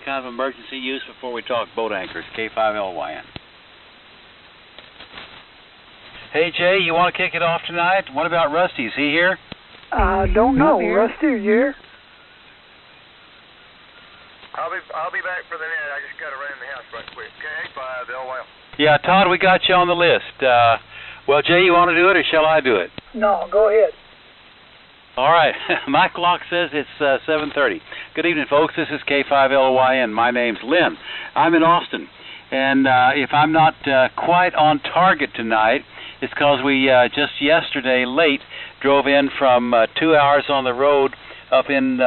kind of emergency use before we talk boat anchors? K5LYN. Hey, Jay, you want to kick it off tonight? What about Rusty? Is he here? Don't know. Rusty, are you here? I'll be back for the net. I just got to run in the house right quick. K5LYN. Yeah, Todd, we got you on the list. Well, Jay, you want to do it, or shall I do it? No, go ahead. All right. My clock says it's 7:30. Good evening, folks. This is K5LYN. My name's Lynn. I'm in Austin. And if I'm not quite on target tonight, it's because we just yesterday late drove in from 2 hours on the road up from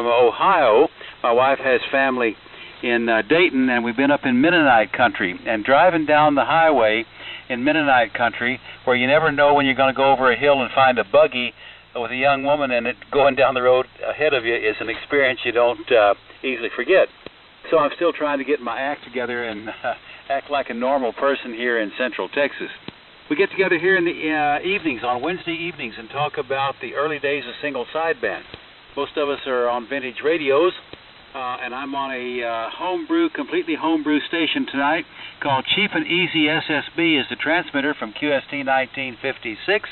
Ohio. My wife has family in Dayton, and we've been up in Mennonite country. And driving down the highway in Mennonite country, where you never know when you're going to go over a hill and find a buggy with a young woman in it going down the road ahead of you, is an experience you don't easily forget. So I'm still trying to get my act together and act like a normal person here in Central Texas. We get together here in the evenings, on Wednesday evenings, and talk about the early days of single sideband. Most of us are on vintage radios, and I'm on a completely homebrew station tonight called Cheap and Easy SSB is the transmitter from QST 1956,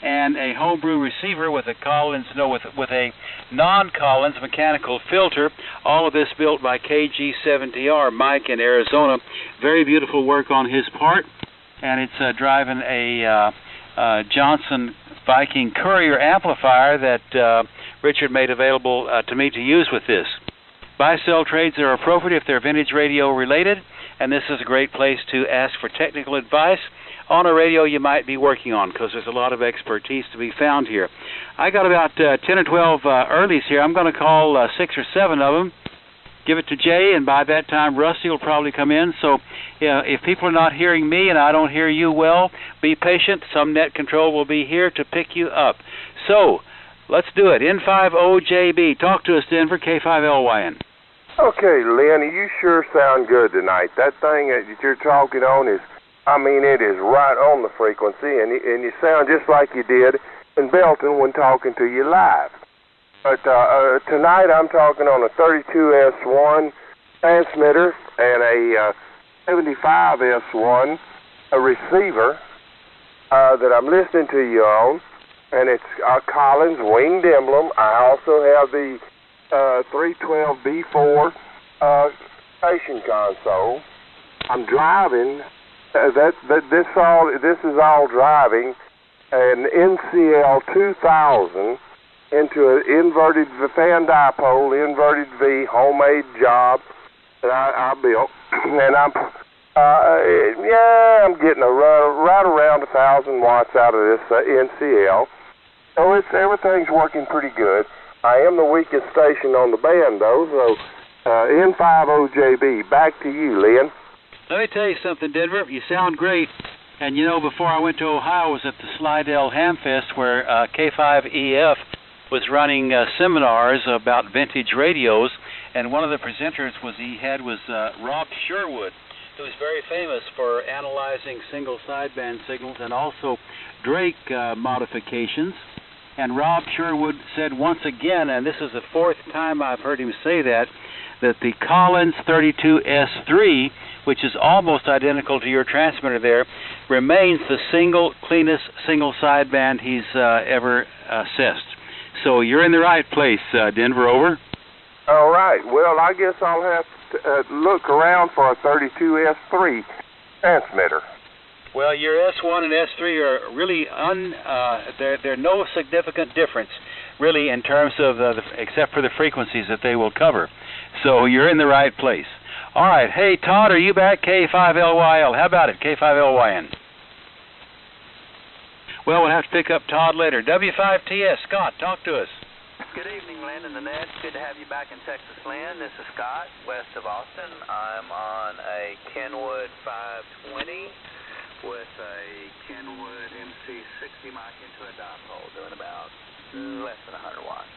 and a homebrew receiver with a with a non-Collins mechanical filter. All of this built by KG70R Mike in Arizona. Very beautiful work on his part, and it's driving a Johnson Viking Courier amplifier that Richard made available to me to use with this. Buy-sell trades are appropriate if they're vintage radio related, and this is a great place to ask for technical advice on a radio you might be working on, because there's a lot of expertise to be found here. I got about 10 or 12 earlies here. I'm going to call 6 or 7 of them, give it to Jay, and by that time Rusty will probably come in. So if people are not hearing me and I don't hear you well, be patient. Some net control will be here to pick you up. So let's do it. N50JB. Talk to us, Denver. K5LYN. Okay, Lynn, you sure sound good tonight. That thing that you're talking on it is right on the frequency, and you sound just like you did in Belton when talking to you live. But tonight I'm talking on a 32S1 transmitter and a 75S1 receiver that I'm listening to you on, and it's a Collins winged emblem. I also have the 312B4 station console. I'm driving. This is all driving an NCL 2000 into an inverted fan dipole, inverted V homemade job that I built, and I'm getting right around 1,000 watts out of this NCL. So everything's working pretty good. I am the weakest station on the band though, so N50JB. Back to you, Lynn. Let me tell you something, Denver. You sound great. And you know, before I went to Ohio, I was at the Slidell Hamfest where K5EF was running seminars about vintage radios, and one of the presenters was Rob Sherwood, who is very famous for analyzing single sideband signals and also Drake modifications. And Rob Sherwood said once again, and this is the 4th time I've heard him say that the Collins 32S3, which is almost identical to your transmitter there, remains the cleanest single sideband he's ever assessed. So you're in the right place, Denver, over. All right. Well, I guess I'll have to look around for a 32S3 transmitter. Well, your S1 and S3 are really they're no significant difference, really, in terms of except for the frequencies that they will cover. So you're in the right place. All right. Hey, Todd, are you back? K5LYL. How about it? K5LYN. Well, we'll have to pick up Todd later. W5TS. Scott, talk to us. Good evening, Lynn and the Net. Good to have you back in Texas, Lynn. This is Scott, west of Austin. I'm on a Kenwood 520 with a Kenwood MC60 mic into a dipole, doing about less than 100 watts.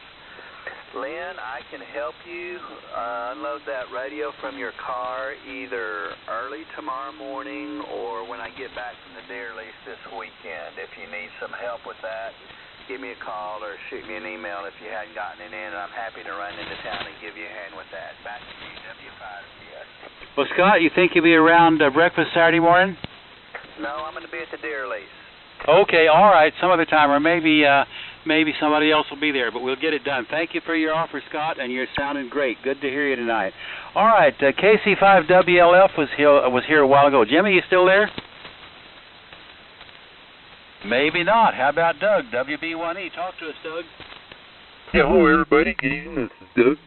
Lynn, I can help you unload that radio from your car either early tomorrow morning or when I get back from the deer lease this weekend. If you need some help with that, give me a call or shoot me an email if you hadn't gotten it in, and I'm happy to run into town and give you a hand with that. Back to you. Well, Scott, you think you'll be around breakfast Saturday morning? No, I'm going to be at the deer lease. Okay, all right, some other time, or maybe somebody else will be there, but we'll get it done. Thank you for your offer, Scott, and you're sounding great. Good to hear you tonight. All right, KC5WLF was here a while ago. Jimmy, you still there? Maybe not. How about Doug, WB1E? Talk to us, Doug. Yeah, hello, everybody. Good evening. This is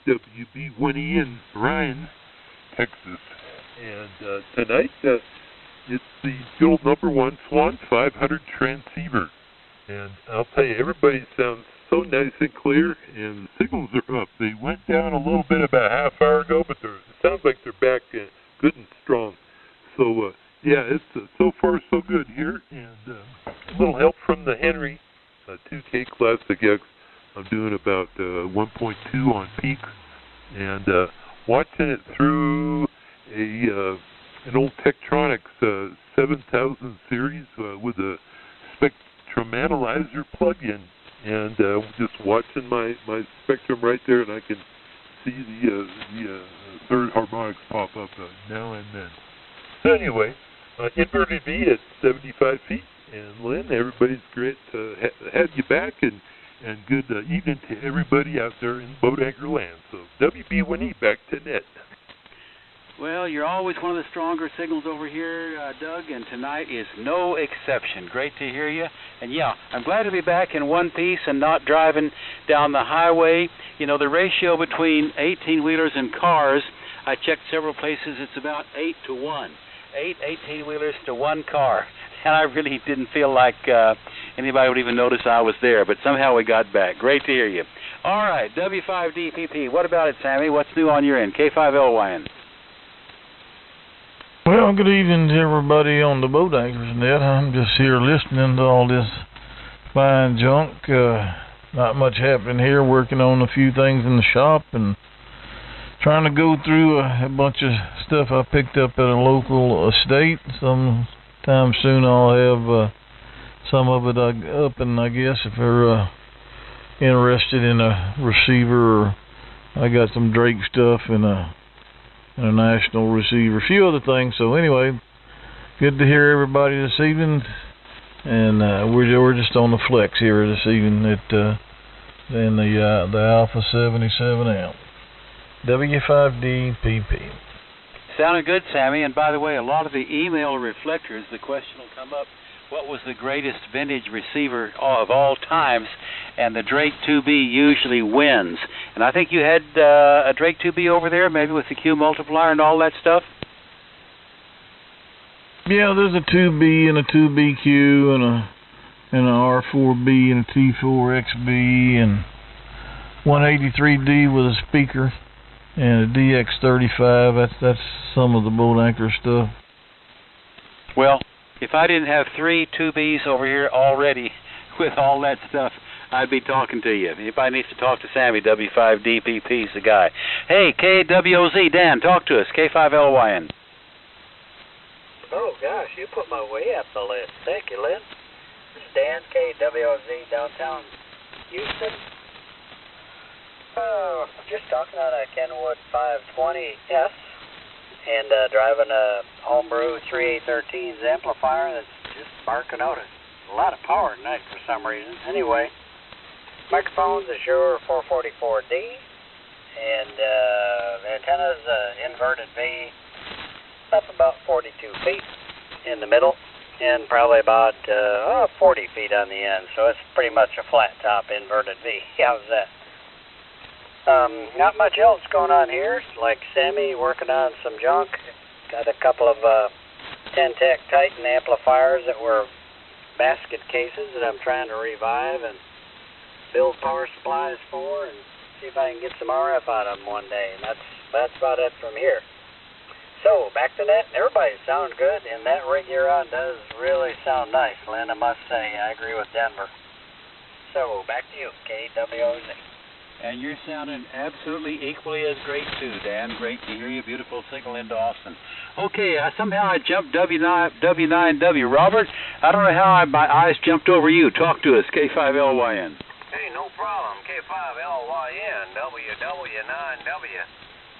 Doug, WB1E in Ryan, Texas. And tonight, it's the good old #1 Swan 500 transceiver. And I'll tell you, everybody sounds so nice and clear, and the signals are up. They went down a little bit about a half hour ago, but it sounds like they're back good and strong. So, yeah, it's so far so good here. And a little help from the Henry 2K Classic X. I'm doing about 1.2 on peaks, and watching it through an old Tektronix 7000 series with a Spectrum Analyzer plug-in, and just watching my Spectrum right there, and I can see the third harmonics pop up now and then. So anyway, inverted V at 75 feet, and Lynn, everybody's great to have you back, and good evening to everybody out there in boat anchor land. So WB1E back to net. Well, you're always one of the stronger signals over here, Doug, and tonight is no exception. Great to hear you. And yeah, I'm glad to be back in one piece and not driving down the highway. You know, the ratio between 18-wheelers and cars, I checked several places, it's about 8 to 1. 8 18-wheelers to 1 car. And I really didn't feel like anybody would even notice I was there, but somehow we got back. Great to hear you. All right, W5DPP, what about it, Sammy? What's new on your end? K5LYN. Well, good evening to everybody on the Boat Anchors Net. I'm just here listening to all this fine junk. Not much happening here, working on a few things in the shop and trying to go through a bunch of stuff I picked up at a local estate. Sometime soon I'll have some of it up, and I guess if you're interested in a receiver, or I got some Drake stuff and a national receiver, a few other things. So anyway, good to hear everybody this evening, and we're just on the flex here this evening at in the Alpha 77 amp. W5DPP. Sounded good, Sammy. And by the way, a lot of the email reflectors, the question will come up, what was the greatest vintage receiver of all times? And the Drake 2B usually wins. And I think you had a Drake 2B over there, maybe with the Q multiplier and all that stuff? Yeah, there's a 2B and a 2BQ and an R4B and a T4XB and 183D with a speaker and a DX35. That's some of the boat anchor stuff. Well, if I didn't have 3 2Bs over here already with all that stuff, I'd be talking to you. Anybody needs to talk to Sammy, W5DPP's the guy. Hey, KWOZ, Dan, talk to us, K5LYN. Oh, gosh, you put my way up the list. Thank you, Lynn. This is Dan, KWOZ, downtown Houston. Just talking on a Kenwood 520S and driving a homebrew 3813's amplifier that's just barking out a lot of power tonight for some reason. Anyway, microphone's a Shure 444D, and antenna's inverted V, up about 42 feet in the middle, and probably about 40 feet on the end, so it's pretty much a flat top inverted V. How's that? Not much else going on here. Like Sammy working on some junk. Got a couple of Ten-Tec Titan amplifiers that were basket cases that I'm trying to revive and build power supplies for, and see if I can get some RF out of them one day. And that's about it from here. So back to that. Everybody sounds good, and that rig you're on does really sound nice, Lynn. I must say, I agree with Denver. So back to you, KWOZ. And you're sounding absolutely equally as great too, Dan. Great to hear you. Beautiful signal into Austin. Okay, somehow I jumped W9W. Robert, I don't know how my eyes jumped over you. Talk to us, K5LYN. Hey, no problem. K5LYN, WW9W.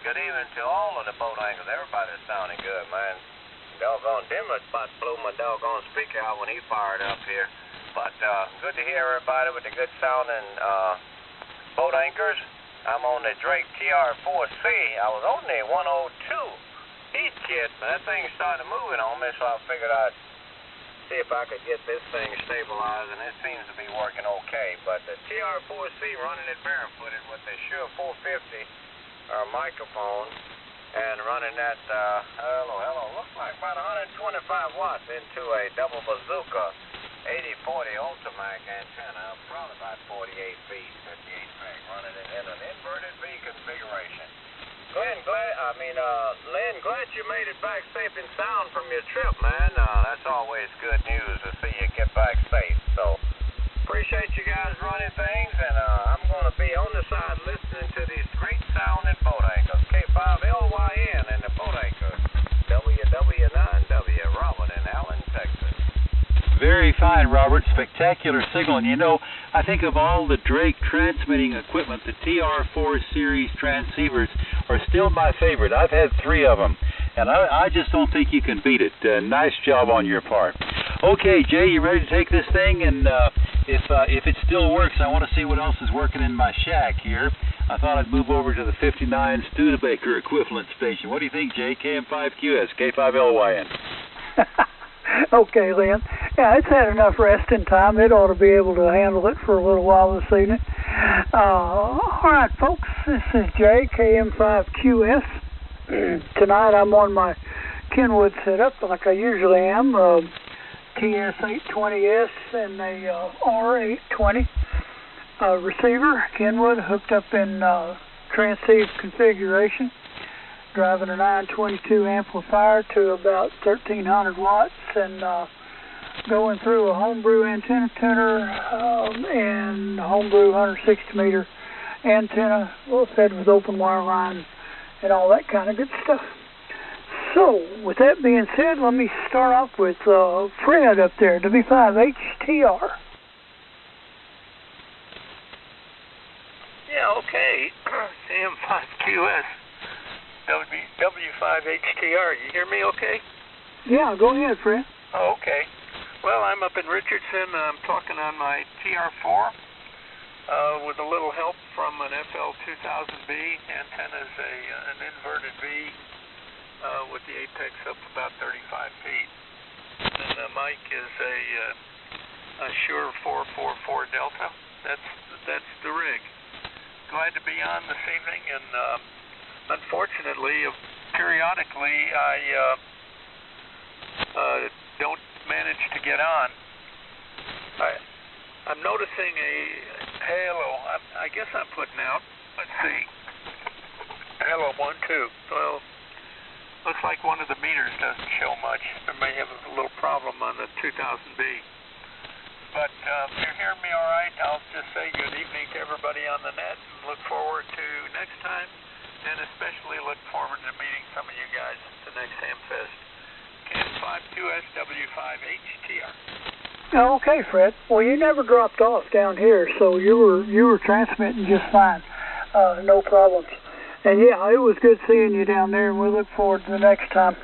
Good evening to all of the boat anchors. Everybody's sounding good, man. Doggone Dimmer about blew my doggone speaker out when he fired up here. But good to hear everybody with the good sounding boat anchors. I'm on the Drake TR4C. I was on the 102 heat kit, but that thing started moving on me, so I figured I'd see if I could get this thing stabilized, and it seems to be working okay. But the TR4C running it barefooted with the Shure 450 microphone and running that, looks like about 125 watts into a double bazooka 8040 Ultimac antenna, probably about 48 feet, 58 pack, running it in an inverted V configuration. Lynn, glad you made it back safe and sound from your trip, man. That's always good news to see you get back safe. So, appreciate you guys running things, and I'm going to be on the side listening to these great sounding boat anchors. K5LYN and the boat anchor, WW9W, Robert in Allen, Texas. Very fine, Robert. Spectacular signal. And you know, I think of all the Drake transmitting equipment, the TR4 series transceivers are still my favorite. I've had 3 of them, and I just don't think you can beat it. Nice job on your part. Okay, Jay, you ready to take this thing? And if it still works, I want to see what else is working in my shack here. I thought I'd move over to the 59 Studebaker equivalent station. What do you think, Jay? KM5QS, K5LYN. Okay, Lynn. Yeah, it's had enough resting time. It ought to be able to handle it for a little while this evening. All right, folks. This is Jay, KM5QS. Tonight I'm on my Kenwood setup like I usually am. TS820S and a R820 receiver. Kenwood hooked up in transceive configuration. Driving a 922 amplifier to about 1,300 watts and going through a homebrew antenna tuner and homebrew 160 meter antenna, fed with open wire line and all that kind of good stuff. So, with that being said, let me start off with Fred up there, W5HTR. Yeah, okay. KM5QS. W5HTR. You hear me okay? Yeah, go ahead, Fred. Oh, okay. Well, I'm up in Richardson. I'm talking on my TR4 with a little help from an FL2000B. Antenna is an inverted V with the apex up about 35 feet. And the mic is a Shure 444 Delta. That's the rig. Glad to be on this evening, and unfortunately, periodically I don't manage to get on. I'm noticing a halo. I guess I'm putting out. Let's see. Hello, 1, 2. Well, looks like one of the meters doesn't show much. I may have a little problem on the 2000B. But if you're hearing me all right, I'll just say good evening to everybody on the net and look forward to next time. And especially look forward to meeting some of you guys at the next Hamfest. KM5QSW5HTR. Okay, Fred. Well, you never dropped off down here, so you were transmitting just fine. No problems. And yeah, it was good seeing you down there, and we look forward to the next time.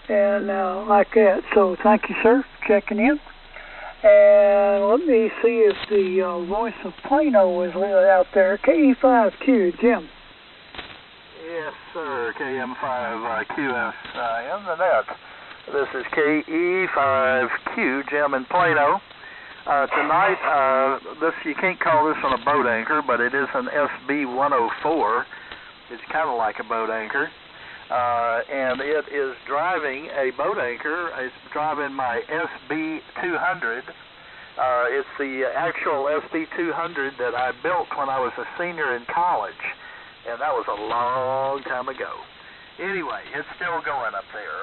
And like that. So thank you, sir, for checking in. And let me see if the voice of Plano is out there. KE5Q, Jim. Yes, sir. KM5QS in the net. This is KE5Q, Jim in Plano. Tonight, you can't call this one a boat anchor, but it is an SB104. It's kind of like a boat anchor. And it is driving a boat anchor. It's driving my SB200. It's the actual SB200 that I built when I was a senior in college. And that was a long time ago. Anyway, it's still going up there,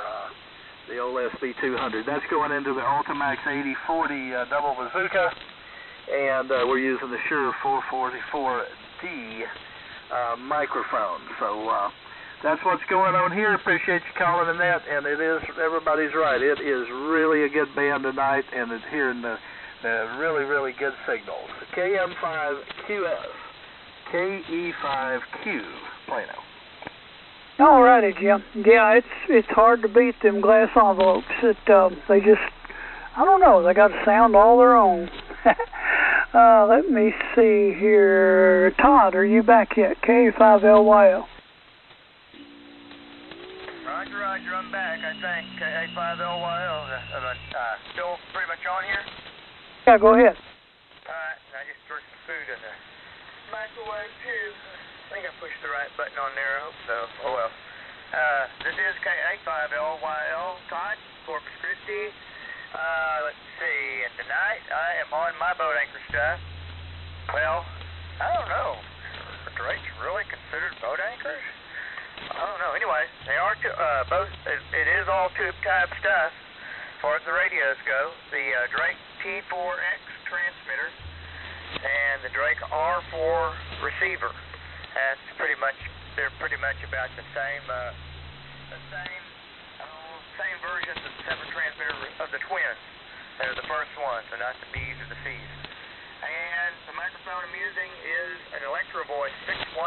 the old SB200. That's going into the Ultimax 8040 double bazooka, and we're using the Shure 444D microphone. So that's what's going on here. Appreciate you calling in that, and it is, everybody's right, it is really a good band tonight, and it's hearing the really, really good signals. KM5QS. KE5Q, Plano. All righty, Jim. Yeah, it's hard to beat them glass envelopes. They just, I don't know, they got a sound all their own. Let me see here. Todd, are you back yet? K5LYL. Roger, I'm back, I think. K5LYL. Still pretty much on here? Yeah, go ahead. Alright, I just threw some food in the microwave, too. I think I pushed the right button on there, I hope so. Oh, well. This is K5LYL, Todd, Corpus Christi. Let's see, and tonight I am on my boat anchor stuff. Well, I don't know. Are drakes really considered boat anchors? I don't know. Anyway, they are both. It is all tube type stuff as far as the radios go. The Drake T4X transmitter and the Drake R4 receiver. That's pretty much. They're pretty much about the same versions of the separate transmitter of the twins. They're the first ones, so not the B's or the C's. And the microphone I'm using is an Electro-Voice 619.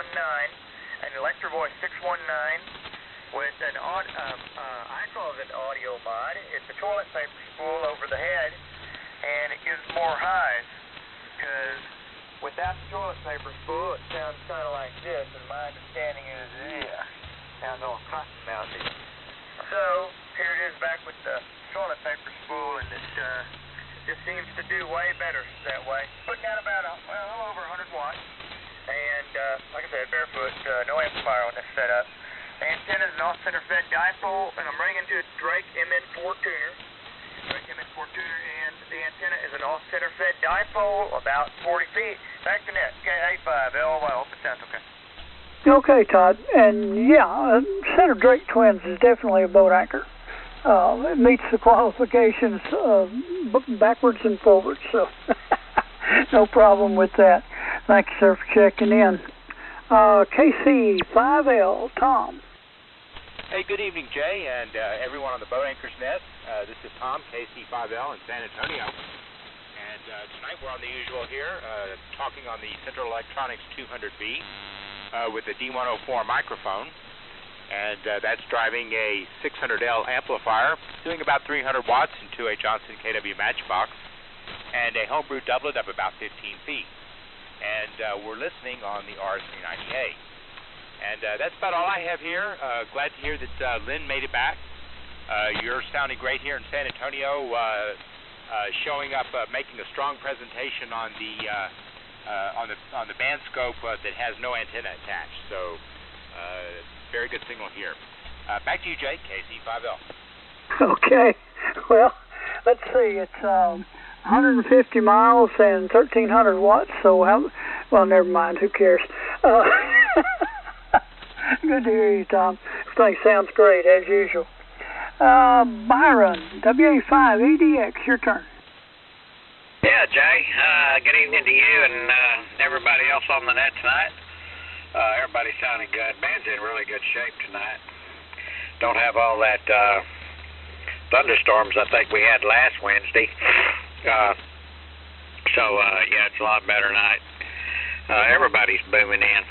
An Electro-Voice 619 with an I call it an audio mod. It's a toilet paper spool over the head, and it gives more highs. Because without the toilet paper spool, it sounds kind of like this, and my understanding is, sounds all cotton mouthy. So here it is back with the toilet paper spool, and it just seems to do way better that way. Putting out about a little over 100 watts. And, like I said, barefoot, no amplifier on this setup. The antenna is an off-center fed dipole, and I'm running into a Drake MN4 tuner. And the antenna is an off-center fed dipole, about 40 feet. Back to net, K85LY, hope it sounds okay. Okay, Todd. And, yeah, a set of Drake twins is definitely a boat anchor. It meets the qualifications backwards and forwards, so no problem with that. Thank you, sir, for checking in. KC5L, Tom. Hey, good evening, Jay, and everyone on the Boat Anchors Net. This is Tom, KC5L in San Antonio. And tonight we're on the usual here, talking on the Central Electronics 200B with the D104 microphone. And that's driving a 600L amplifier, doing about 300 watts into a Johnson KW Matchbox, and a homebrew doublet of about 15 feet. And we're listening on the R390A. And that's about all I have here. Glad to hear that Lynn made it back. You're sounding great here in San Antonio, showing up, making a strong presentation on the band scope that has no antenna attached. So very good signal here. Back to you, Jay, KC5L. Okay. Well, let's see. It's 150 miles and 1,300 watts. So, well, never mind. Who cares? Good to hear you, Tom. Everything sounds great, as usual. Byron, WA5EDX, your turn. Yeah, Jay. Good evening to you and everybody else on the net tonight. Everybody's sounding good. Band's in really good shape tonight. Don't have all that thunderstorms I think we had last Wednesday. So, yeah, it's a lot better tonight. Everybody's booming in.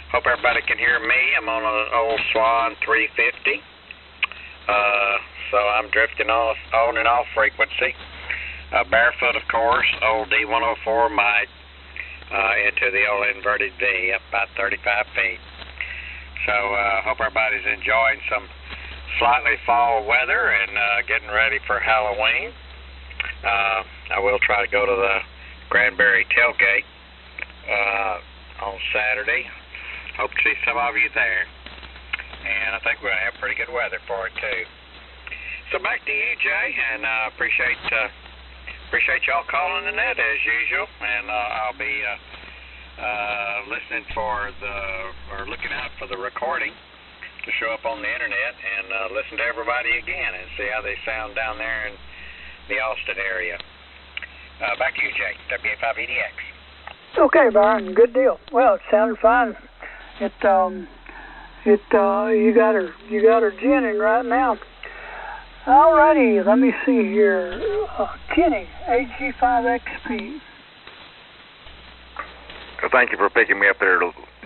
Hope everybody can hear me. I'm on an old Swan 350. So I'm drifting on and off frequency. Barefoot, of course, old D104 mic into the old inverted V up about 35 feet. So hope everybody's enjoying some slightly fall weather and getting ready for Halloween. I will try to go to the Granbury tailgate on Saturday. Hope to see some of you there. And I think we're going to have pretty good weather for it, too. So back to you, Jay, and appreciate y'all calling the net as usual. And I'll be listening looking out for the recording to show up on the internet and listen to everybody again and see how they sound down there in the Austin area. Back to you, Jay, WA5EDX. Okay, Byron, good deal. Well, it sounded fine. You got her ginning right now. Alrighty, let me see here. Kenny, AG5XP. Thank you for picking me up there,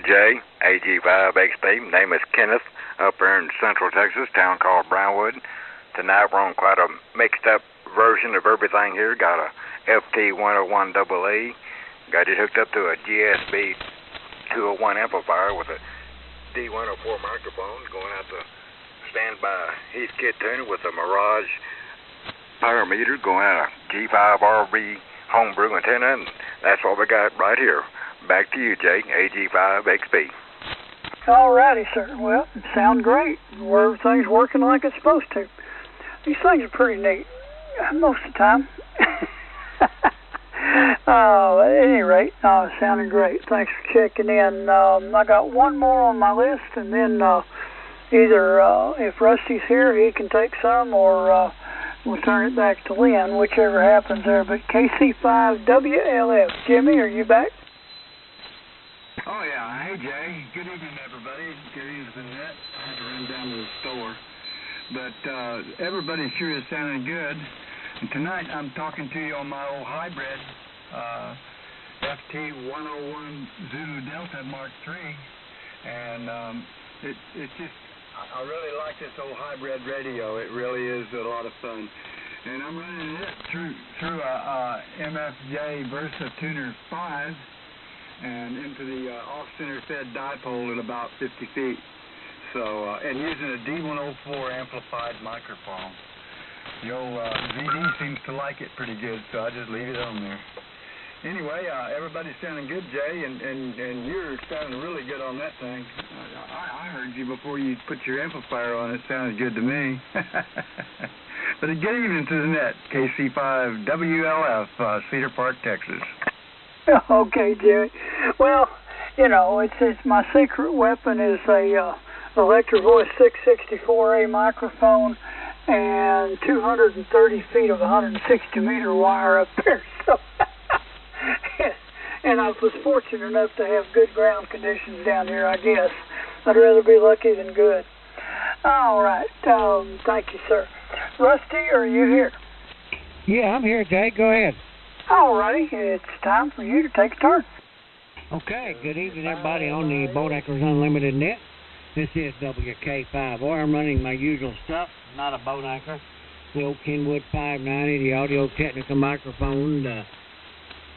J, AG5XP. Name is Kenneth, up here in Central Texas, town called Brownwood. Tonight we're on quite a mixed up version of everything here. Got a FT101AA. Got it hooked up to a GSB 201 amplifier with a D104 microphone going out to standby Heathkit tuner with a Mirage power meter going out a G5RB homebrew antenna, and that's what we got right here. Back to you, Jay, AG5XP. All righty, sir. Well, it sounds great. Everything's working like it's supposed to. These things are pretty neat most of the time. At any rate, sounding great. Thanks for checking in. I got one more on my list, and then either if Rusty's here, he can take some, or we'll turn it back to Lynn, whichever happens there. But KC5WLF, Jimmy, are you back? Oh, yeah. Hey, Jay. Good evening, everybody. Good evening, Annette. I had to run down to the store. But everybody sure is sounding good. And tonight I'm talking to you on my old hybrid FT101 Zulu Delta Mark III. And it's just, I really like this old hybrid radio. It really is a lot of fun. And I'm running it through a MFJ Versa Tuner 5 and into the off-center fed dipole at about 50 feet. So, and using a D104 amplified microphone. The old VD seems to like it pretty good, so I just leave it on there. Anyway, everybody's sounding good, Jay, and you're sounding really good on that thing. I heard you before you put your amplifier on. It sounded good to me. But good evening to the net, KC5WLF, Cedar Park, Texas. Okay, Jimmy. Well, you know, it's my secret weapon is a Electro Voice 664A microphone and 230 feet of 160 meter wire up there. So, and I was fortunate enough to have good ground conditions down here, I guess. I'd rather be lucky than good. All right. Thank you, sir. Rusty, are you here? Yeah, I'm here, Jay. Go ahead. All righty. It's time for you to take a turn. Okay. Good evening, everybody on the Boat Anchors Unlimited net. This is WK5R. I'm running my usual stuff, not a boat anchor. The old Kenwood 590, the Audio Technica microphone, the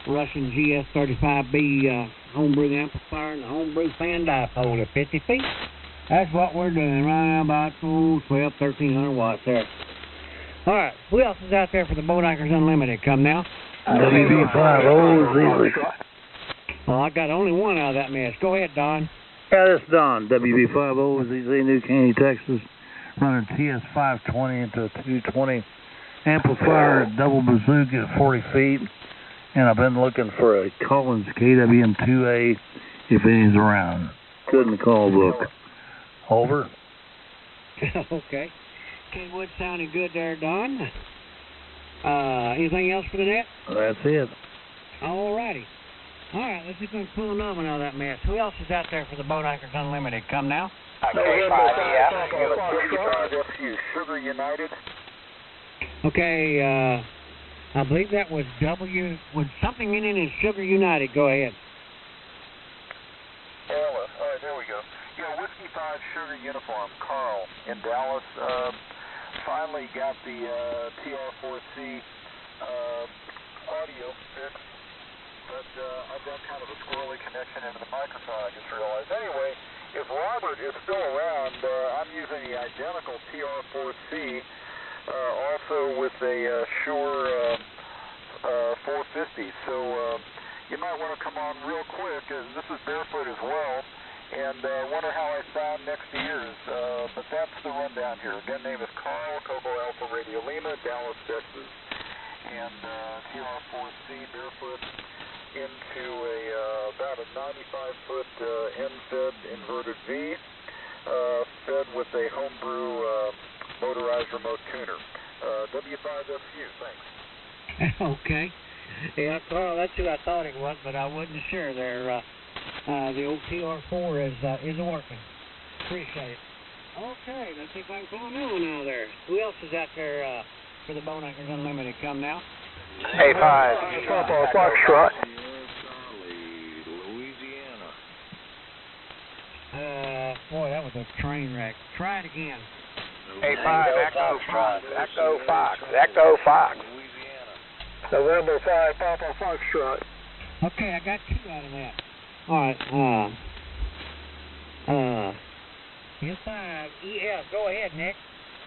Russian GS35B homebrew amplifier, and the homebrew fan dipole at 50 feet. That's what we're doing right now, about 1,200, 1,300 watts there. All right, who else is out there for the Boat Anchors Unlimited? Come now. WB5OZZ. Well, I got only one out of that mess. Go ahead, Don. Yeah, this is Don, WB5OZZ, New Caney, Texas, running TS520 into a 220 amplifier, double bazooka at 40 feet, and I've been looking for a Collins KWM2A if any's around. Good in the call book. Over. Okay. Kenwood sounding good there, Don. Anything else for the net? That's it. All righty. All right, let's see if we can pull another one out of that mess. Who else is out there for the Boat Anchors Unlimited? Come now. Sugar United. Okay, I believe that was W, with something in it is Sugar United. Go ahead. Alice. All right, there we go. Yeah, Whiskey 5 Sugar Uniform, Carl in Dallas. Finally got the TR4C audio fixed. But I've got kind of a squirrely connection into the microphone, I just realized. Anyway, if Robert is still around, I'm using the identical TR4C, also with a Shure 450. So you might want to come on real quick. This is Barefoot as well, and wonder how I sound next year's. But that's the rundown here. Again, name is Carl, Coco Alpha Radio Lima, Dallas, Texas. And TR4C, Barefoot, into about a 95-foot end-fed inverted V, fed with a homebrew motorized remote tuner. W5FU, thanks. Okay. Yeah, Carl, that's who I thought it was, but I wasn't sure there. The old TR4 is working. Appreciate it. Okay, let's see if I can pull another one out of there. Who else is out there for the Boat Anchors Unlimited? Come now. A5. Foxtrot. train wreck. Try it again. A5, Echo Fox. Echo Fox. Echo Fox. November 5, Papa Foxtrot. Okay, I got 2 out of that. All right. N5EF. Go ahead, Nick.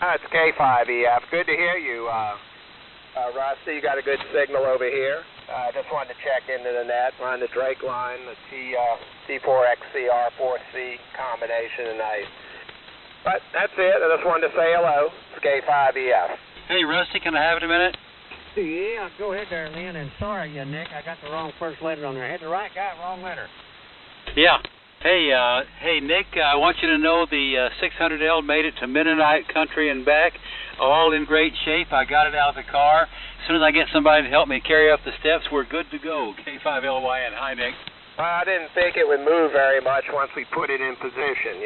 It's K5EF. Good to hear you, Rusty. You got a good signal over here. I just wanted to check into the net, run the Drake line, the T4XC R4C combination tonight. But that's it. I just wanted to say hello. It's K5EF. Hey, Rusty, can I have it a minute? Yeah, go ahead there, Lynn. And sorry, Nick, I got the wrong first letter on there. I had the right guy, wrong letter. Yeah. Hey, Nick, I want you to know the 600L made it to Mennonite country and back, all in great shape. I got it out of the car. As soon as I get somebody to help me carry up the steps, we're good to go. K5LYN. Hi, Nick. Well, I didn't think it would move very much once we put it in position,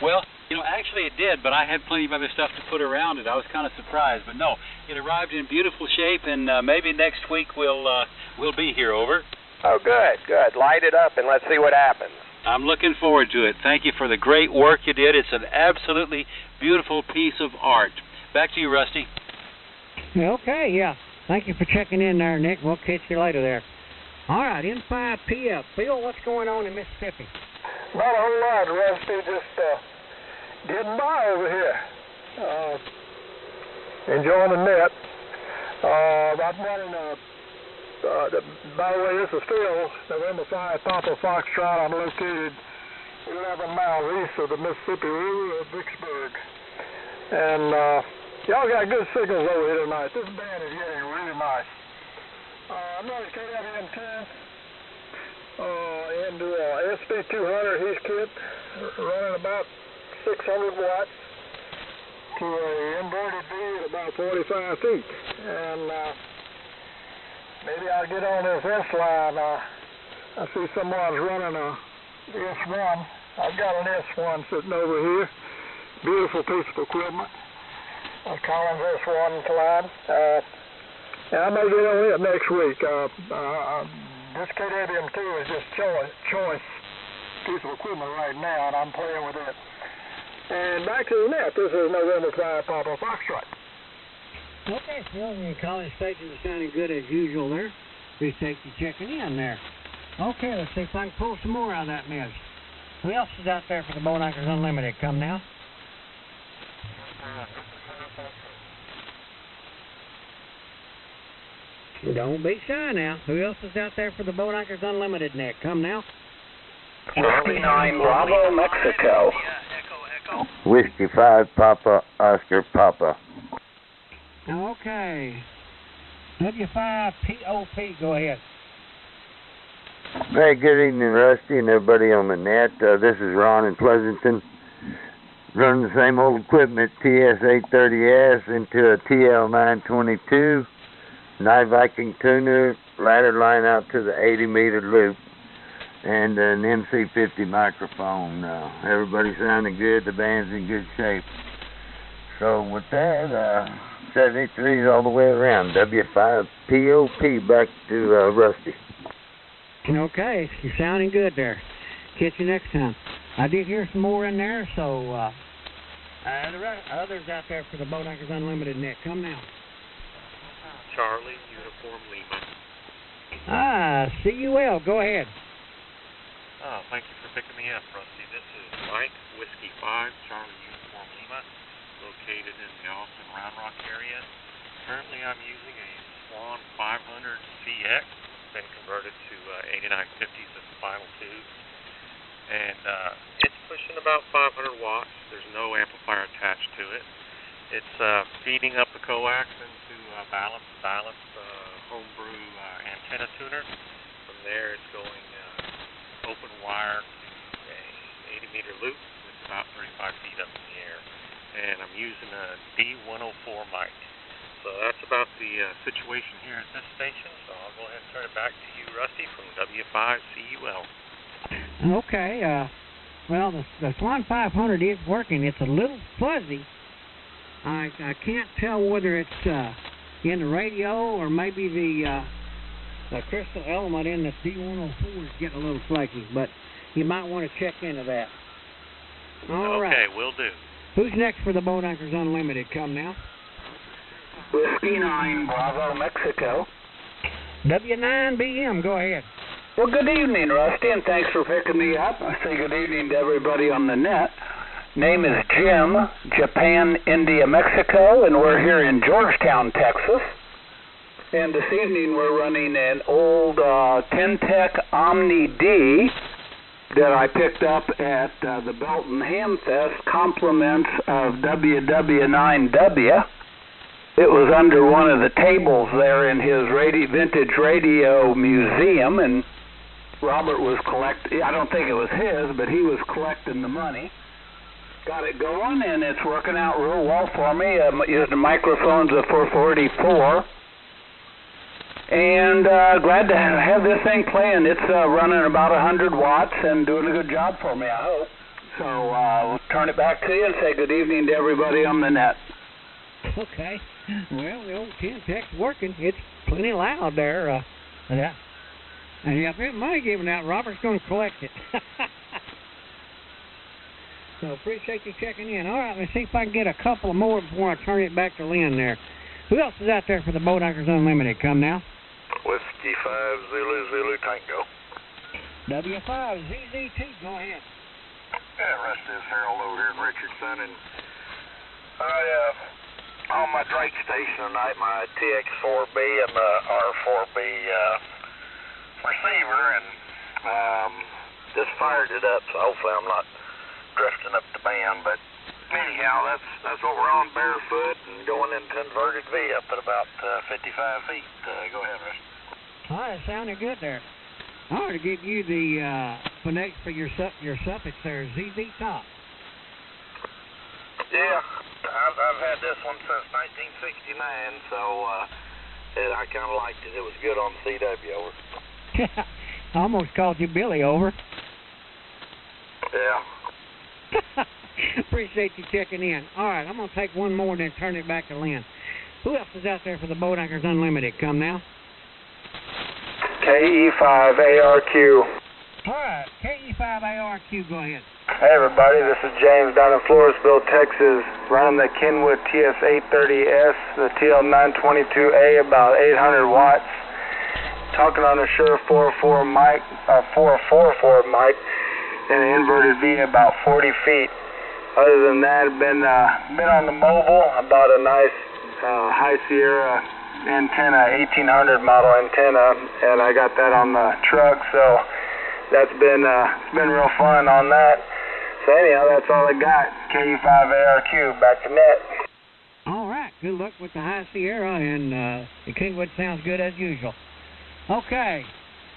Well, actually it did, but I had plenty of other stuff to put around it. I was kind of surprised, but no, it arrived in beautiful shape, and maybe next week we'll be here. Over. Oh, good. Light it up and let's see what happens. I'm looking forward to it. Thank you for the great work you did. It's an absolutely beautiful piece of art. Back to you, Rusty. Okay, yeah. Thank you for checking in there, Nick. We'll catch you later there. All right, N5PF. Phil, what's going on in Mississippi? Not a whole lot, Rusty. Just getting by over here. Enjoying the net. I'm running by the way, this is Phil, November 5, Papa Foxtrot. I'm located 11 miles east of the Mississippi River at Vicksburg. And y'all got good signals over here tonight. This band is getting really nice. I'm running KWM-10 into SP200 Heath kit, running about 600 watts to a inverted V at about 45 feet. And maybe I'll get on this S line. I see someone's running a S1. I've got an S1 sitting over here. Beautiful piece of equipment. A Collins S1 line. And I may get on it next week. This KWM-2 is just choice piece of equipment right now, and I'm playing with it. And back to the net. This is November 5, Papa Foxtrot. Okay, Phil, your calling station is sounding good as usual there. Appreciate you checking in there. Okay, let's see if I can pull some more out of that mess. Who else is out there for the Boat Anchors Unlimited? Come now. Don't be shy now. Who else is out there for the Boat Anchors Unlimited, Nick? Come now. Whiskey 9 Bravo, Mexico. Whiskey 5 Papa, Oscar Papa. Okay. W5POP, go ahead. Hey, good evening, Rusty, and everybody on the net. This is Ron in Pleasanton. Running the same old equipment, TS830S into a TL922. Night Viking tuner, ladder line out to the 80-meter loop, and an MC50 microphone. Everybody sounding good. The band's in good shape. So with that, 73 all the way around. W5POP. Back to Rusty. Okay, you're sounding good there. Catch you next time. I did hear some more in there, so others out there for the Boat Anchors Unlimited net. Come now. Charlie, Uniform Lima. CUL, go ahead. Thank you for picking me up, Rusty. This is Mike, Whiskey 5, Charlie, Uniform Lima, located in the Austin Round Rock area. Currently, I'm using a Swan 500CX, been converted to 8950s as the final tube. And it's pushing about 500 watts. There's no amplifier attached to it. It's feeding up the coax into balanced homebrew antenna tuner. From there, it's going open wire to a 80-meter loop. It's about 35 feet up in the air. And I'm using a D104 mic. So that's about the situation here at this station. So I'll go ahead and turn it back to you, Rusty, from W5CUL. Okay. Well, the Swan 500 is working. It's a little fuzzy. I can't tell whether it's in the radio or maybe the crystal element in the D104 is getting a little flaky, but you might want to check into that. All right. Okay, will do. Who's next for the Boat Anchors Unlimited? Come now. Whiskey 9, Bravo, Mexico. W9BM, go ahead. Well, good evening, Rusty, and thanks for picking me up. I say good evening to everybody on the net. Name is Jim, Japan, India, Mexico, and we're here in Georgetown, Texas. And this evening we're running an old Ten-Tech Omni D that I picked up at the Belton Ham Fest, compliments of WW9W. It was under one of the tables there in his vintage radio museum, and Robert was collecting, I don't think it was his, but he was collecting the money. Got it going, and it's working out real well for me. Using the microphones of 444. And glad to have this thing playing. It's running about 100 watts and doing a good job for me, I hope. So we'll turn it back to you and say good evening to everybody on the net. Okay. Well, the old Ten-Tech's working. It's plenty loud there. Yeah. And if there's money given out, Robert's going to collect it. So appreciate you checking in. All right, let's see if I can get a couple more before I turn it back to Lynn there. Who else is out there for the Boat Anchors Unlimited? Come now. Whiskey 5 Zulu Tango. W5 ZZT, go ahead. Yeah, rest of this Harold over here in Richardson, and on my Drake station tonight, my TX4B and the R4B receiver, and just fired it up, so hopefully I'm not drifting up the band, but anyhow, that's what we're on, barefoot and going into inverted V up at about 55 feet. Go ahead, Russ. All right, sounded good there. I ought to give you the phonetics for your suffix there, ZZ Top. Yeah, I've had this one since 1969, so I kind of liked it. It was good on CW over. I almost called you Billy over. Yeah. Appreciate you checking in. All right, I'm going to take one more and then turn it back to Lynn. Who else is out there for the Boat Anchors Unlimited? Come now. KE5ARQ. All right, KE5ARQ, go ahead. Hey everybody, this is James down in Floresville, Texas, running the Kenwood TS830S, the TL922A, about 800 watts. Talking on a Shure 444 mic, and an inverted V about 40 feet. Other than that, I've been on the mobile. I bought a nice High Sierra antenna, 1800 model antenna, and I got that on the truck, so that's been it's been real fun on that. So anyhow, that's all I got. KE5ARQ, back to net. All right, good luck with the High Sierra, and the Kenwood sounds good as usual. Okay,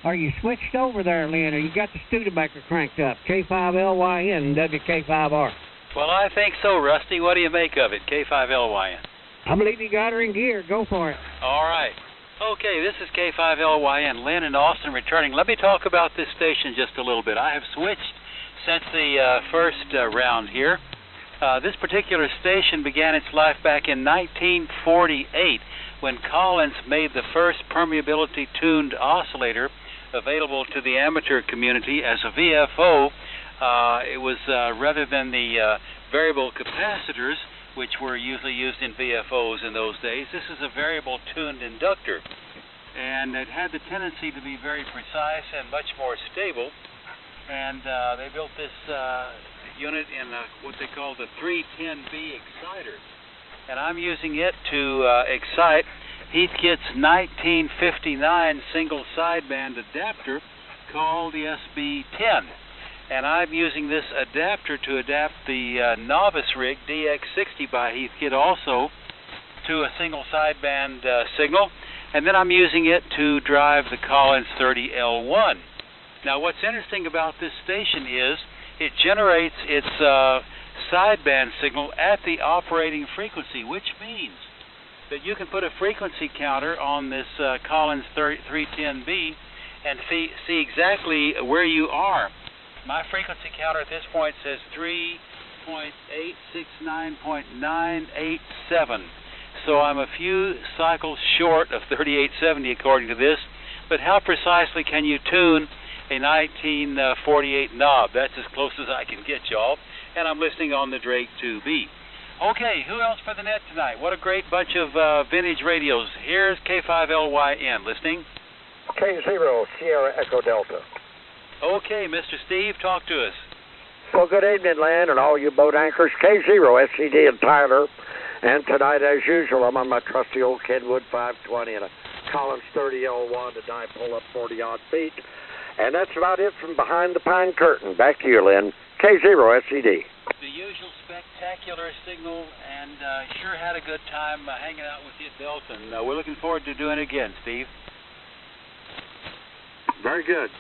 are you switched over there, Lynn, or you got the Studebaker cranked up? K5LYN and WK5R. Well, I think so, Rusty. What do you make of it, K5LYN? I believe you got her in gear. Go for it. All right. Okay, this is K5LYN, Lynn and Austin returning. Let me talk about this station just a little bit. I have switched since the first round here. This particular station began its life back in 1948 when Collins made the first permeability-tuned oscillator available to the amateur community as a VFO. It was rather than the variable capacitors, which were usually used in VFOs in those days. This is a variable tuned inductor, and it had the tendency to be very precise and much more stable, and they built this unit in what they call the 310B exciter, and I'm using it to excite Heathkit's 1959 single sideband adapter called the SB10. And I'm using this adapter to adapt the novice rig DX60 by Heathkit also to a single sideband signal, and then I'm using it to drive the Collins 30L1. Now what's interesting about this station is it generates its sideband signal at the operating frequency, which means that you can put a frequency counter on this Collins 310B and see exactly where you are. My frequency counter at this point says 3.869.987. So I'm a few cycles short of 3870 according to this. But how precisely can you tune a 1948 knob? That's as close as I can get, y'all. and I'm listening on the Drake 2B. Okay, who else for the net tonight? What a great bunch of vintage radios. Here's K5LYN listening. K0 Sierra Echo Delta. Okay, Mr. Steve, talk to us. Well, good evening, Lynn, and all you boat anchors. K0 SCD and Tyler. And tonight, as usual, I'm on my trusty old Kenwood 520 and a Collins 30L1 to dipole up 40-odd feet. And that's about it from behind the pine curtain. Back to you, Lynn. K0 SCD. The usual spectacular signal, and sure had a good time hanging out with you at Belton. We're looking forward to doing it again, Steve. Very good.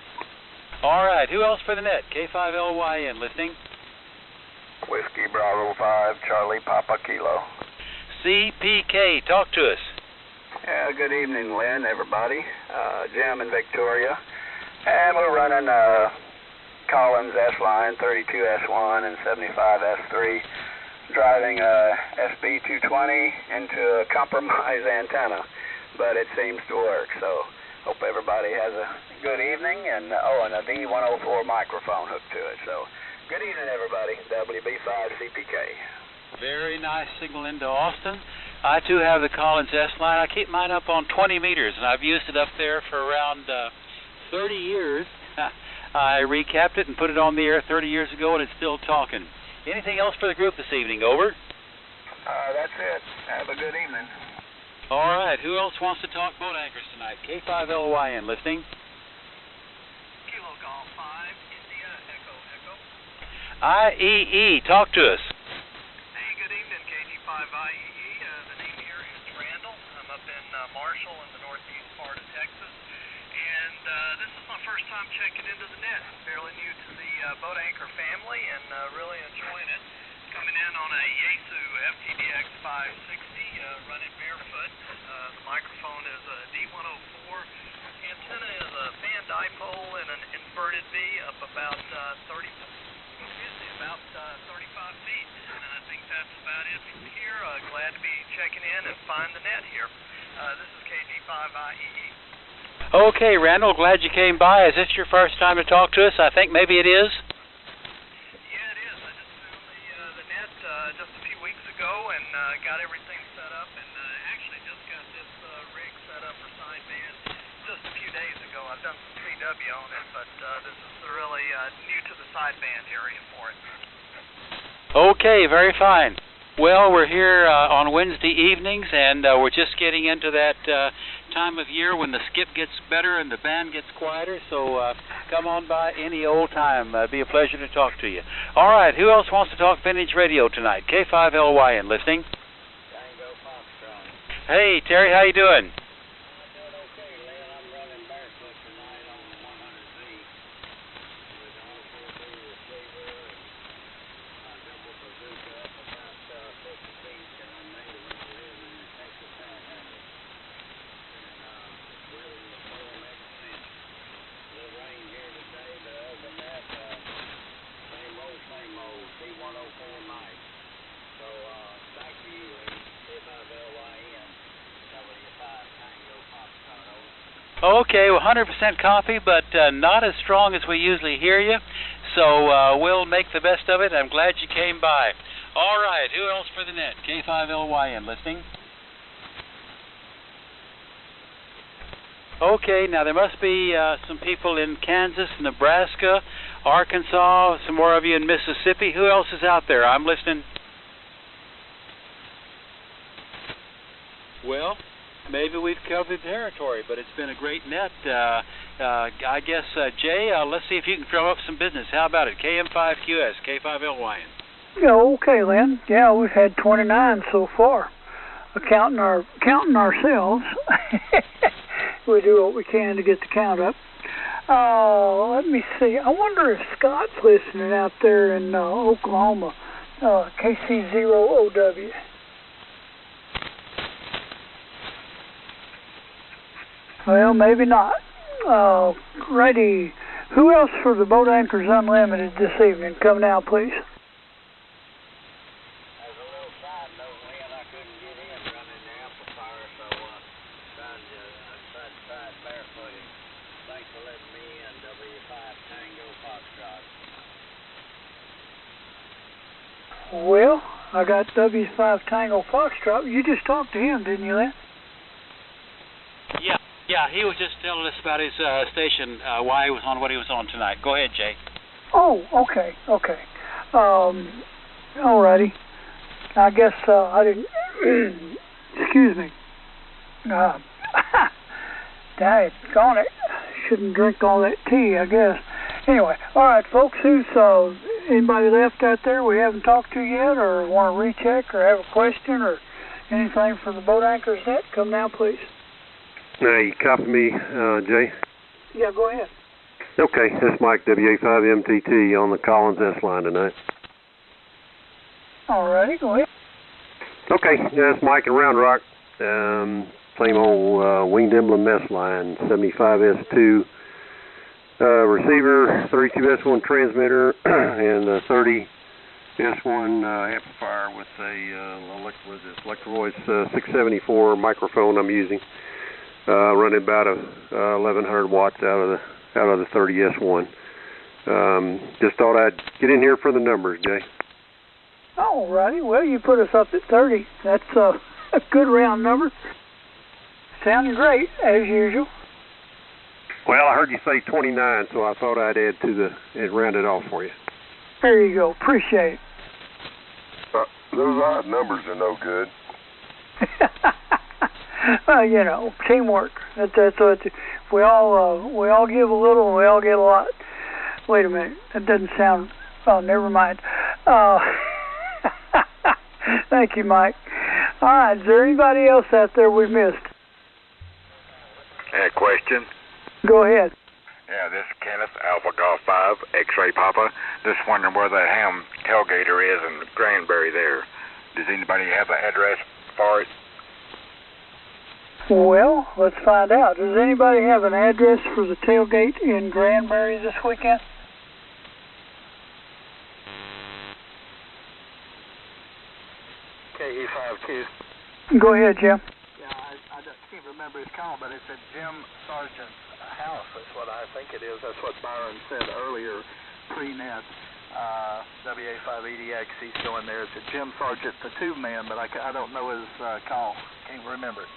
All right, who else for the net? K5LYN listening. Whiskey Bravo 5, Charlie Papa Kilo. CPK, talk to us. Yeah, good evening, Lynn, everybody. Jim in Victoria. And we're running Collins S-Line, 32S1 and 75S3, driving a SB220 into a compromised antenna, but it seems to work, so hope everybody has a good evening, and and a D104 microphone hooked to it, so good evening, everybody. WB5CPK. Very nice signal into Austin. I, too, have the Collins S-Line. I keep mine up on 20 meters, and I've used it up there for around 30 years. I recapped it and put it on the air 30 years ago, and it's still talking. Anything else for the group this evening? Over? That's it. Have a good evening. All right. Who else wants to talk boat anchors tonight? K5LYN listening. Kilo Golf 5, India, Echo, Echo. IEE, talk to us. Hey, good evening, KG5IEE. The name here is Randall. I'm up in Marshall in the northeast part of Texas. And this is my first time checking into the net. I'm fairly new to the boat anchor family and really enjoying it. Coming in on a Yaesu FTDX 560, running barefoot. The microphone is a D104. Antenna is a fan dipole and an inverted V up about 35 feet. And I think that's about it from here. Glad to be checking in and find the net here. This is KG5IEE. Okay, Randall, glad you came by. Is this your first time to talk to us? I think maybe it is. Yeah, it is. I just found the net just a few weeks ago and got everything set up, and actually just got this rig set up for sideband just a few days ago. I've done some CW on it, but this is really new to the sideband area for it. Okay, very fine. Well, we're here on Wednesday evenings, and we're just getting into that time of year when the skip gets better and the band gets quieter, so come on by any old time. It'd be a pleasure to talk to you. All right, who else wants to talk vintage radio tonight? K5LYN listening. Tango Foxtrot. Hey, Terry, how you doing? I'm doing okay, Lynn. I'm running barefoot tonight on the 100Z with an 04B receiver and my double bazooka up about 50 feet, and I'm mainly living in Texas Panhandle. And weather was warm ever since. A little rain here today, but other than that, same old D104 mic. So back to you, K5LYN, W5 Tango Foxtrot, over. Okay, well, 100% copy, but not as strong as we usually hear you, so we'll make the best of it. I'm glad you came by. All right, who else for the net? K5LYN listening. Okay, now there must be some people in Kansas, Nebraska, Arkansas, some more of you in Mississippi. Who else is out there? I'm listening. Well, maybe we've covered the territory, but it's been a great net. I guess, Jay, let's see if you can throw up some business. How about it? KM5QS, K5LYN. Yeah, okay, Lynn. Yeah, we've had 29 so far. Counting ourselves. We do what we can to get the count up. Let me see. I wonder if Scott's listening out there in Oklahoma. KC0OW. Well, maybe not. Righty. Who else for the Boat Anchors Unlimited this evening? Come now, please. As a little side note, Lynn, I couldn't get in running the amplifier, so I tried barefooted. Thanks for letting me in, W5 Tango Foxtrot. Well, I got W5 Tango Foxtrot. You just talked to him, didn't you, Lynn? Yeah, he was just telling us about his station, why he was on what he was on tonight. Go ahead, Jay. Oh, okay. Alrighty. I guess I didn't... excuse me. Daggone it. Shouldn't drink all that tea, I guess. Anyway, alright, folks, who's anybody left out there we haven't talked to yet, or want to recheck, or have a question, or anything for the Boat Anchors Net? Come now, please. You copy me, Jay? Yeah, go ahead. Okay, this is Mike, WA5MTT, on the Collins S line tonight. Alrighty, go ahead. Okay, that's Mike in Round Rock. Same old Winged Emblem S line, 75S2 receiver, 32S1 transmitter, and 30S1 amplifier with a Electro-Voice 674 microphone I'm using. Running about 1,100 watts out of the 30S1. Just thought I'd get in here for the numbers, Jay. Alrighty, well, you put us up at 30. That's a good round number. Sounding great, as usual. Well, I heard you say 29, so I thought I'd add to and round it off for you. There you go. Appreciate it. Those odd numbers are no good. You know, teamwork. That's what we all give a little and we all get a lot. Wait a minute, that doesn't sound. Oh, never mind. Thank you, Mike. All right, is there anybody else out there we missed? Question. Go ahead. Yeah, this is Kenneth, Alpha Golf 5, X-Ray Papa. Just wondering where that ham tailgater is in Granbury there. Does anybody have an address for it? Well, let's find out. Does anybody have an address for the tailgate in Granbury this weekend? KE5Q. Go ahead, Jim. Yeah, I just can't remember his call, but it's at Jim Sargent's house. That's what I think it is. That's what Byron said earlier, pre-net. WA5EDX, he's going there. It's at Jim Sargent, the two-man, but I don't know his call. Can't remember it.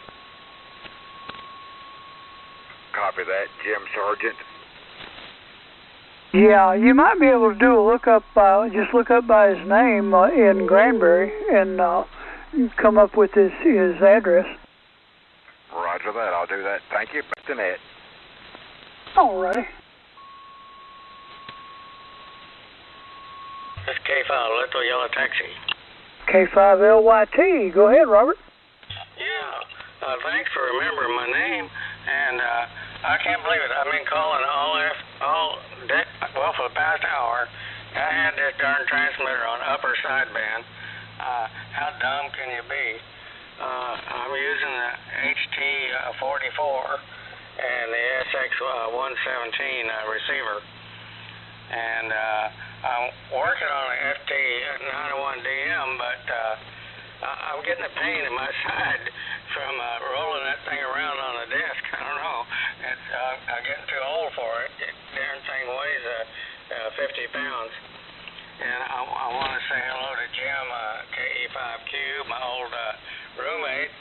Copy that, Jim Sargent. Yeah, you might be able to do a lookup. Just look up by his name in Granbury and come up with his address. Roger that. I'll do that. Thank you. Back to net. All righty. This is K5 Little Yellow Taxi. K5LYT. Go ahead, Robert. Yeah. Thanks for remembering my name. And I can't believe it. I've been calling all day, well, for the past hour. I had this darn transmitter on upper sideband. How dumb can you be? I'm using the HT44 and the SX117 receiver. And I'm working on an FT901DM, but I'm getting a pain in my side from rolling that thing around on the desk. I don't know. I'm getting too old for it. The darn thing weighs 50 pounds. And I want to say hello to Jim, KE5Q, my old roommate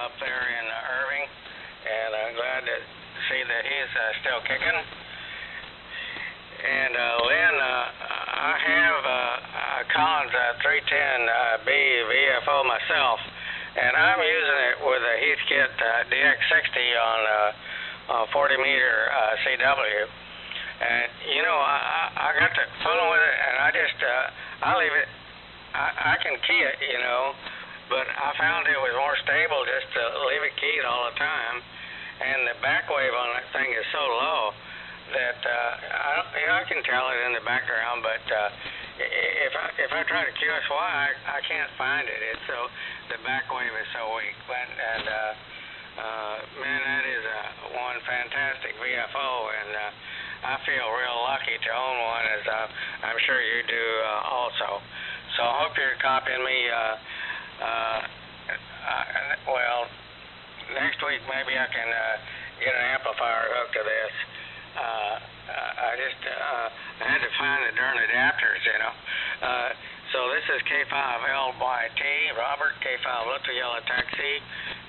up there in Irving. And I'm glad to see that he's still kicking. And Lynn, I have Collins 310B VFO myself, and I'm using it with a Heathkit DX60 on 40 meter CW. And you know, I got to fooling with it, and I leave it. I can key it, you know, but I found it was more stable just to leave it keyed all the time. And the back wave on that thing is so low that I can tell it in the background, but if I try to QSY, I can't find it. It's so the back wave is so weak. And man, that is one fantastic VFO, and I feel real lucky to own one, as I'm sure you do also. So I hope you're copying me. Well, next week maybe I can get an amplifier hooked to this. I had to find the darn adapters, you know. So So this is K5LYT, Robert, K5 Little Yellow Taxi,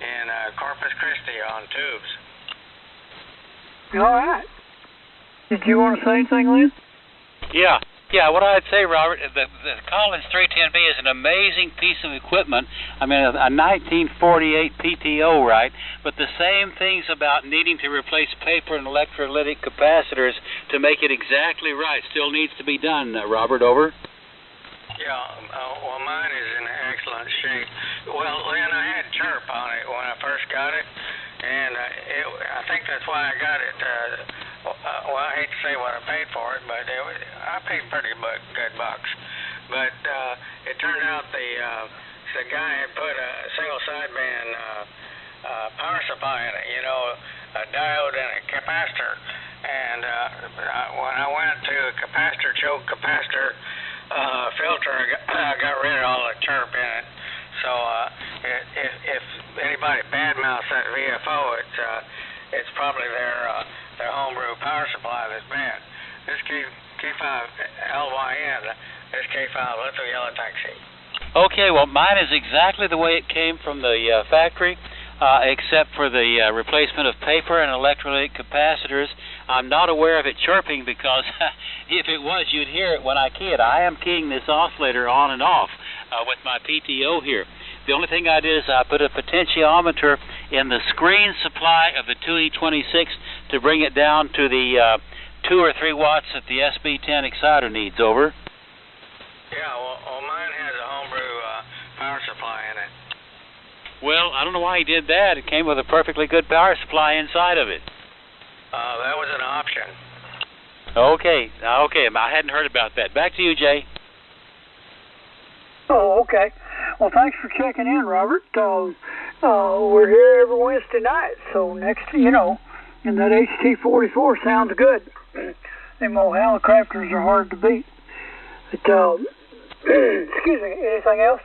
in Corpus Christi on tubes. All right. Did you want to say anything, Lynn? Yeah, what I'd say, Robert, the Collins 310B is an amazing piece of equipment. I mean, a 1948 PTO, right? But the same things about needing to replace paper and electrolytic capacitors to make it exactly right still needs to be done, Robert, over. Yeah, well, mine is in excellent shape. Well, Lynn, I had chirp on it when I first got it, and I think that's why I got it. Well, I hate to say what I paid for it, but I paid pretty good bucks. But it turned out the guy had put a single sideband power supply in it, a diode and a capacitor. And when I went to a capacitor choke capacitor filter, I got rid of all the chirp in it. So if anybody badmouths that VFO, it's probably their homebrew power supply that's bad. This K5LYN, this K5 Little Yellow Taxi. Okay, well, mine is exactly the way it came from the factory, except for the replacement of paper and electrolytic capacitors. I'm not aware of it chirping because if it was, you'd hear it when I key it. I am keying this oscillator on and off with my PTO here. The only thing I did is I put a potentiometer in the screen supply of the 2E26 to bring it down to the 2 or 3 watts that the SB10 exciter needs, over. Yeah, well mine has a homebrew power supply in it. Well, I don't know why he did that. It came with a perfectly good power supply inside of it. That was an option. Okay, I hadn't heard about that. Back to you, Jay. Oh, okay. Well, thanks for checking in, Robert. We're here every Wednesday night, so next, and that HT44 sounds good. Them old Hallicrafters are hard to beat. But, excuse me, anything else?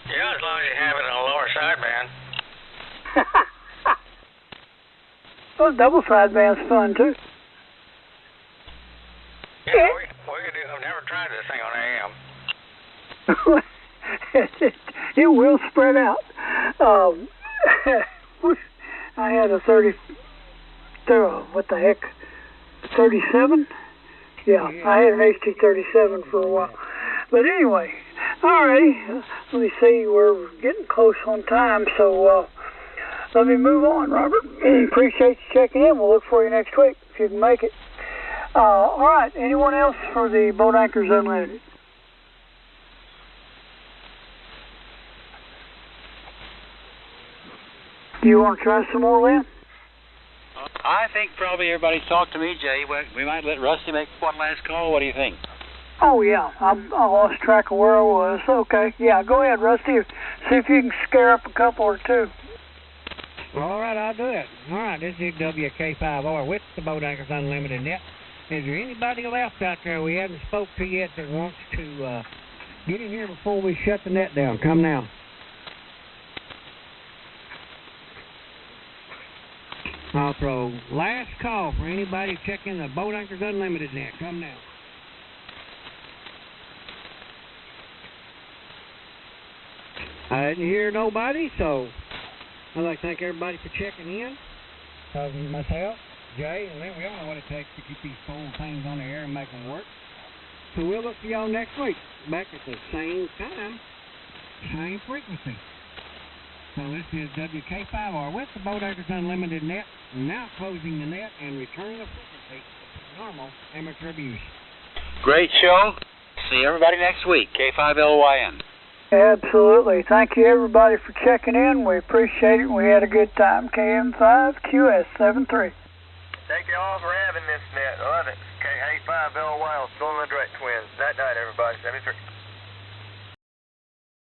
Yeah, as long as you have it on a lower sideband. Well, double sideband's fun, too. Yeah, we could do. I've never tried this thing on AM. It will spread out. I had a 37? Yeah, I had an HT37 for a while. But anyway, alrighty, let me see, we're getting close on time, so let me move on, Robert. Appreciate you checking in. We'll look for you next week if you can make it. Alright, anyone else for the Boat Anchors Unlimited? Do you want to try some more, Lynn? I think probably everybody's talked to me, Jay. We might let Rusty make one last call. What do you think? Oh, yeah. I lost track of where I was. Okay. Yeah, go ahead, Rusty. See if you can scare up a couple or two. All right, I'll do it. All right, this is WK5R with the Boat Anchors Unlimited Net. Is there anybody left out there we haven't spoke to yet that wants to get in here before we shut the net down? Come now. I'll throw last call for anybody checking the Boat Anchors Unlimited net. Come now. I didn't hear nobody, so I'd like to thank everybody for checking in. Myself, Jay, and Lynn, we all know what it takes to keep these cool things on the air and make them work. So we'll look for y'all next week, back at the same time, same frequency. So this is WK5R with the Boat Anchors Unlimited net, now closing the net and returning the frequency to normal amateur abuse. Great show. See everybody next week. K5LYN. Absolutely. Thank you, everybody, for checking in. We appreciate it. We had a good time. KM5QS73. Thank you all for having this net. I love it. K85LY on Stolen Direct Twins. Night, everybody. 73.